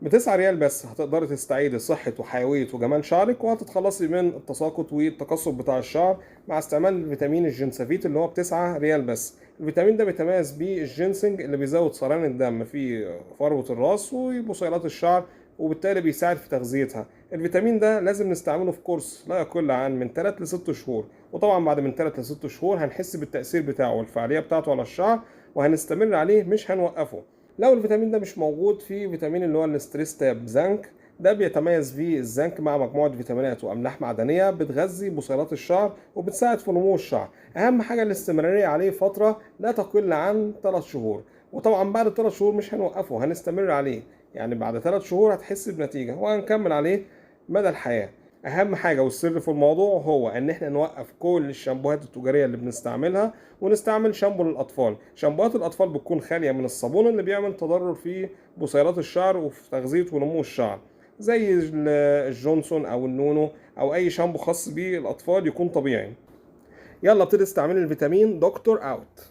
ب9 ريال بس هتقدري تستعيدي صحة وحيوية وجمال شعرك، وهتتخلصي من التساقط والتقصف بتاع الشعر مع استعمال فيتامين الجنسافيت اللي هو ب9 ريال بس. الفيتامين ده بيتميز بالجينسنج اللي بيزود سرطان الدم في فروة الراس وبصيلات الشعر، وبالتالي بيساعد في تغذيتها. الفيتامين ده لازم نستعمله في كورس لا يقل عن من 3 ل 6 شهور، وطبعا بعد من 3 ل 6 شهور هنحس بالتأثير بتاعه والفعالية بتاعته على الشعر، وهنستمر عليه مش هنوقفه. لو الفيتامين ده مش موجود، في فيتامين اللي هو الاستريس تاب زنك، ده بيتميز فيه الزنك مع مجموعة فيتامينات وأملاح معدنية بتغذي بصيلات الشعر وبتساعد في نمو الشعر. أهم حاجة الاستمرارية عليه فترة لا تقل عن 3 شهور، وطبعا بعد 3 شهور مش هنوقفه، هنستمر عليه. يعني بعد 3 شهور هتحس بنتيجة وهنكمل عليه مدى الحياة. اهم حاجه والسر في الموضوع هو ان احنا نوقف كل الشامبوهات التجاريه اللي بنستعملها، ونستعمل شامبو للاطفال. شامبوهات الاطفال بتكون خاليه من الصابون اللي بيعمل تضرر في بصيلات الشعر وفي تغذيه ونمو الشعر، زي الجونسون او النونو او اي شامبو خاص بالاطفال يكون طبيعي. يلا ابتدي استعمل الفيتامين دكتور اوت.